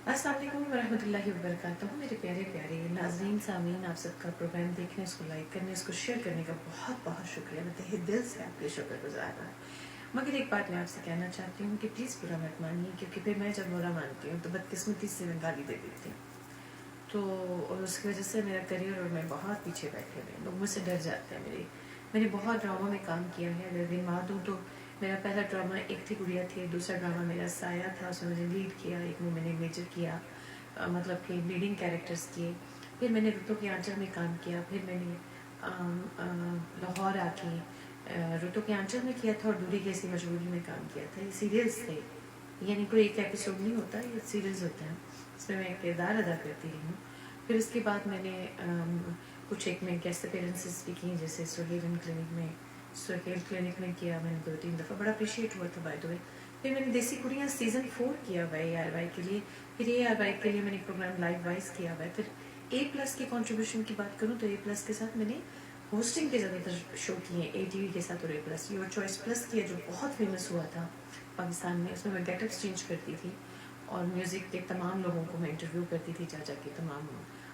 अस्सलाम वालेकुम वरहमतुल्लाहि वबरकातुहू। मेरे प्यारे प्यारे नाज़रीन सामीन, आप सबका प्रोग्राम देखने, उसको लाइक करने, उसको शेयर करने का बहुत बहुत शुक्रिया। मैं तहे दिल से आपके शुक्रगुजार हूँ। मगर एक बात मैं आपसे कहना चाहती हूँ कि प्लीज़ बुरा मत मानिए, क्योंकि फिर मैं जब बुरा मानती हूँ तो बदकिस्मती से मैं गाली दे देती हूँ। तो और उसकी वजह से मेरा करियर और मैं बहुत पीछे बैठे हुए, लोग मुझसे डर जाते हैं। मैंने बहुत ड्रामा में काम किया है। अगर गिनवा दूँ तो मेरा पहला ड्रामा एक थी गुड़िया थी, दूसरा ड्रामा मेरा साया था, उसमें मैंने लीड किया, एक में मैंने मेजर किया, मतलब कि लीडिंग कैरेक्टर्स किए। फिर मैंने रुतों के आंचल में काम किया, फिर मैंने लाहौर आके रुतों के आंचल में किया था और दूरी की ऐसी मजबूरी में काम किया था। ये सीरियल्स थे, यानी कोई एक एपिसोड नहीं होता, ये सीरियल्स होते हैं, इसमें मैं किरदार अदा करती रही हूँ। फिर उसके बाद मैंने कुछ एक में गेस्ट अपीयरेंसेस भी की, जैसे सुहेल क्लिनिक में किया मैंने 2-3 दफ़ा, बड़ा अप्रिशिएट हुआ था बाय द वे। फिर मैंने देसी कुड़ियाँ सीज़न 4 किया हुआ है ARY के लिए। फिर ARY के लिए मैंने प्रोग्राम लाइव वाइज किया हुआ है। फिर A+ की कंट्रीब्यूशन की बात करूँ तो A+ के साथ मैंने होस्टिंग के ज़्यादातर शो किए, ATV के साथ और A+, योर चॉइस प्लस किया जो बहुत फेमस हुआ था पाकिस्तान में। उसमें मैं गेटअप्स चेंज करती थी और म्यूज़िक के तमाम लोगों को मैं इंटरव्यू करती थी, चाचा के तमाम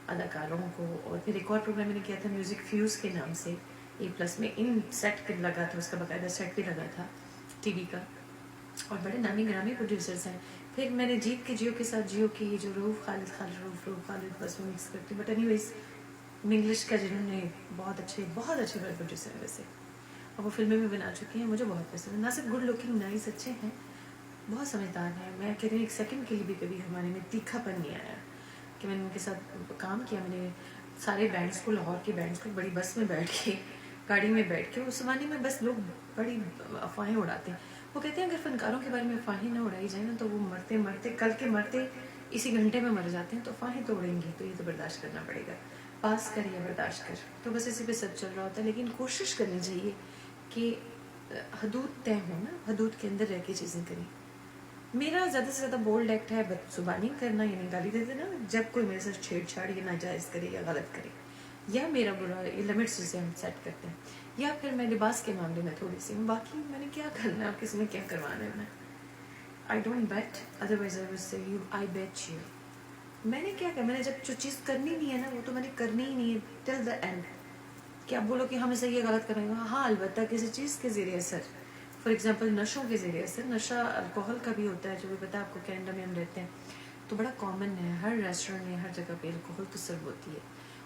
अदाकारों को। और फिर एक और प्रोग्राम मैंने किया था म्यूज़िक फ्यूज़ के नाम से, A+ में इन सेट लगा था, उसका बाकायदा सेट भी लगा था TV का, और बड़े नामी ग्रामी प्रोड्यूसर्स हैं। फिर मैंने जीत के जियो के साथ, जियो की जो रूफ खालिद बस में मिक्स करती, बट एनीवेज इंग्लिश का जिन्होंने बहुत अच्छे बड़े प्रोड्यूसर हैं वैसे, और वो फिल्में भी बना चुके हैं, मुझे बहुत पसंद है। ना सिर्फ गुड लुकिंग नाइस अच्छे हैं, बहुत समझदार हैं। मैं कह रही हूँ एक सेकंड के लिए भी कभी हमारे में तीखापन नहीं आया कि मैंने उनके साथ काम किया। मैंने सारे बैंड्स को, लाहौर के बैंड्स को बड़ी बस में बैठ के, गाड़ी में बैठ के, उस ज़माने में बस लोग बड़ी अफवाहें उड़ाते हैं। वो कहते हैं अगर फनकारों के बारे में अफवाहें ना उड़ाई जाए ना तो वो कल के मरते इसी घंटे में मर जाते हैं। तो अफवाहें तो उड़ेंगी, तो ये तो बर्दाश्त करना पड़ेगा, पास कर या बर्दाश्त कर। तो बस इसी पे सब चल रहा होता है, लेकिन कोशिश करनी चाहिए कि हदूद तय हो ना, हदूद के अंदर रह के चीज़ें करें। मेरा ज़्यादा से ज़्यादा बोल्ड एक्ट है बदजुबानी करना, यानी गाली दे देना जब कोई मेरे साथ छेड़छाड़ या नाजायज़ करे या गलत करे, या मेरा बुरा ये लिमिट्स जिसे हम सेट करते हैं, या फिर मैं लिबास के मामले में थोड़ी सी हूँ। बाकी मैंने क्या करना है, किसी में क्या करवाना है। मैं I don't bet, otherwise I will say you I bet you. मैंने क्या कर, मैंने जब जो चीज़ करनी नहीं है ना, वो तो मैंने करनी ही नहीं है टिल द एंड। कि आप बोलो कि हमें सही है गलत करेंगे, हाँ अलबत्ता किसी चीज़ के ज़रिए असर, फॉर एग्जांपल नशों के ज़रिए असर, नशा अल्कोहल का भी होता है, जो भी पता है आपको, कनाडा में हम रहते हैं तो बड़ा कॉमन है, हर रेस्टोरेंट में हर जगह पे अल्कोहल तो सर्व होती है।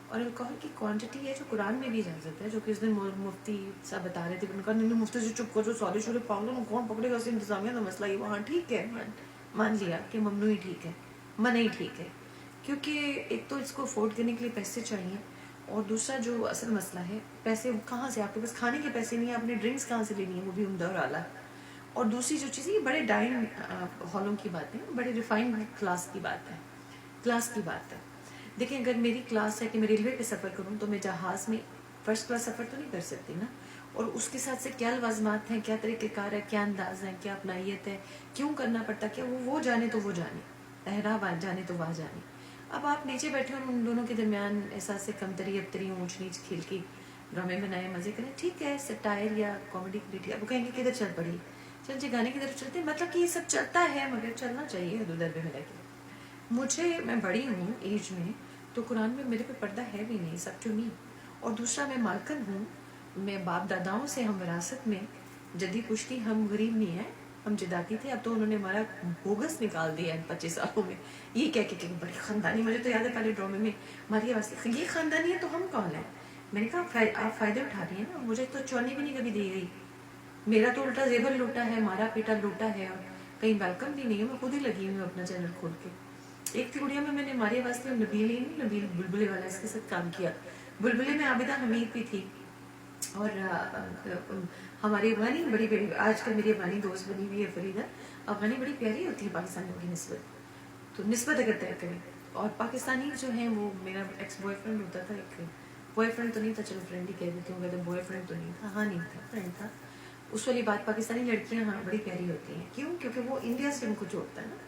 और अल्कोहल की क्वांटिटी है जो कुरान में भी इजाज़त है, जो कि उस दिन मुफ्ती साहब बता रहे थे, उनका नहीं मुफ्ती से चुप करो, सारे शुरू पागलों कौन पकड़ेगा, उससे इंतजामिया का मसला ही। वहाँ ठीक है, मान लिया कि ममनू ही ठीक है, मना ही ठीक है, क्योंकि एक तो इसको अफोर्ड करने के लिए पैसे चाहिए, और दूसरा जो असल मसला है, पैसे कहाँ से, आपके पास खाने के पैसे नहीं है, आपने ड्रिंक्स कहाँ से लेनी है, वो भी उम्दा और आला। और दूसरी जो चीज़, ये बड़े डाइन हॉलों की बात है, बड़े रिफाइंड क्लास की बात है। देखिए अगर मेरी क्लास है कि मैं रेलवे पे सफ़र करूँ तो मैं जहाज़ में फर्स्ट क्लास सफ़र तो नहीं कर सकती ना, और उसके साथ से क्या लवाजमात हैं, क्या तरीक़ेकार है, क्या अंदाज है, क्या अपनाइयत है, क्यों करना पड़ता, क्या वो जाने तो वो जाने, अहरा जाने तो वह जाने। अब आप नीचे बैठे और उन दोनों के दरमियान एहसास से कमतरी अबतरी ऊँच नीच खेल के ड्रामे बनाए, मज़े करें, ठीक है, सटायर या कॉमेडी क्रिएटिव। अब वो कहेंगे किधर चल पड़ी, चल जी गाने की तरफ चलते हैं, मतलब कि ये सब चलता है, मगर चलना चाहिए हदूद में मिला के। मुझे, मैं बड़ी हूँ एज में, तो कुरान में मेरे पे पर्दा है भी नहीं, सब टू मी। और दूसरा मैं मालकन हूँ, मैं बाप दादाओं से हम विरासत में जदी पुश्ती, हम गरीब नहीं है, हम जदाती थे। अब तो उन्होंने हमारा बोगस निकाल दिया इन 25 सालों में, ये कह के बड़ी ख़ानदानी। मुझे तो याद है पहले ड्रामे में हमारी आवाज़, ये ख़ानदानी है तो हम कौन है। मैंने कहा आप फ़ायदे उठा रही हैं ना, मुझे तो चौनी भी नहीं कभी दी गई, मेरा तो उल्टा जेबर लूटा है, मारा पीटा लूटा है, और कहीं वेलकम भी नहीं है। मैं खुद ही लगी हुई हूँ अपना चैनल खोल के। एक थी गुड़िया में मैंने हमारे वास्ते नबील बुलबुले वाला, इसके साथ काम किया। बुलबुले में आबिदा हमीद भी थी, और हमारी अफगानी बड़ी आजकल मेरी अफगानी दोस्त बनी हुई है फरीदा। अफगानी बड़ी प्यारी होती है पाकिस्तानियों की निस्बत, तो निस्बत अगर तय करें। और पाकिस्तानी जो हैं, वो मेरा एक्स बॉयफ्रेंड होता था, एक बॉयफ्रेंड तो नहीं था, चलो फ्रेंड ही कह देती हूँ, कहते बॉयफ्रेंड तो नहीं था, हाँ नहीं था, फ्रेंड था। उस वाली बात, पाकिस्तानी लड़कियाँ हाँ बड़ी प्यारी होती हैं, क्यों, क्योंकि वो इंडिया से उनको जोड़ता है ना।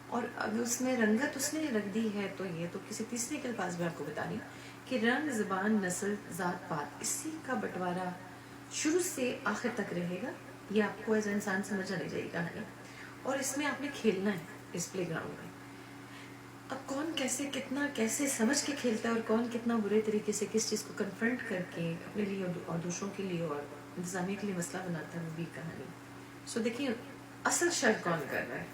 और अगर उसमें रंगत उसने रख दी है, तो ये तो किसी तीसरे के पास भी आपको बता रही हूँ कि रंग, ज़बान, नस्ल, ज़ात पात, इसी का बंटवारा शुरू से आखिर तक रहेगा। ये आपको एज इंसान समझ आनी चाहिए कहानी, और इसमें आपने खेलना है इस प्ले ग्राउंड में। अब कौन कैसे कितना कैसे समझ के खेलता है और कौन कितना बुरे तरीके से किस चीज़ को कन्फ्रंट करके अपने लिए और दूसरों के लिए और इंतजामिया के लिए मसला बनाता है, वो भी कहानी। सो देखिए, असल शर कौन कर रहा है?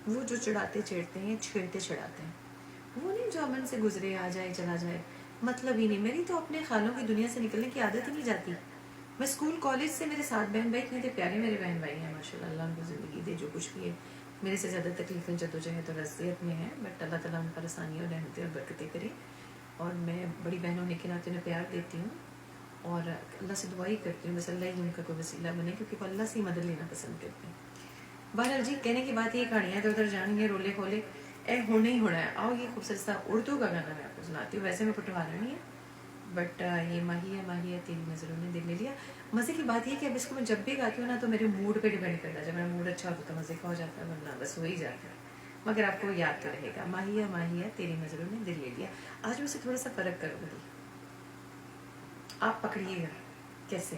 वो जो चिढ़ाते चिढ़ते हैं, छेड़ते चिढ़ाते हैं, वो नहीं जो अमन से गुजरे, आ जाए चला जाए, मतलब ही नहीं। मेरी तो अपने खालों की दुनिया से निकलने की आदत ही नहीं जाती। मैं स्कूल कॉलेज से मेरे 7 बहन भाई इतने थे प्यारे, मेरे बहन भाई हैं माशाल्लाह, अल्लाह उनको ज़िंदगी दे, जो कुछ भी है। मेरे से ज़्यादा तकलीफ़ें जद्दोजहद और अज़ियत में है, बट अल्लाह ताला उन पर आसानियाँ और रहमतें और बरकतें करे। और मैं बड़ी बहन होने के नाते उन्हें प्यार देती हूँ और अल्लाह से दुआ ही करती हूँ बस अल्लाह ही उनका कोई वसीला बने, क्योंकि वो अल्लाह से ही मदद लेना पसंद करते हैं। बहरहाल जी, कहने की बात ये, कहानियाँ इधर उधर जानी है, रोले खोले ए होने ही होना है। आओ ये खूबसूरत सा उर्दू का गाना मैं आपको सुनाती हूँ। वैसे मैं पटवारा नहीं है, बट ये माहिया तेरी नज़रों ने दिल ले लिया। मज़े की बात ये कि अब इसको मैं जब भी गाती हूँ ना, तो मेरे मूड पे डिपेंड करता है। जब मेरा मूड अच्छा होता है तो मज़े का हो जाता है, वरना बस हो ही जाता है। मगर आपको याद तो रहेगा, माहिया तेरी नज़रों ने दिल ले लिया। आज मैं इसे थोड़ा सा फ़र्क करूँगी, आप पकड़िएगा कैसे।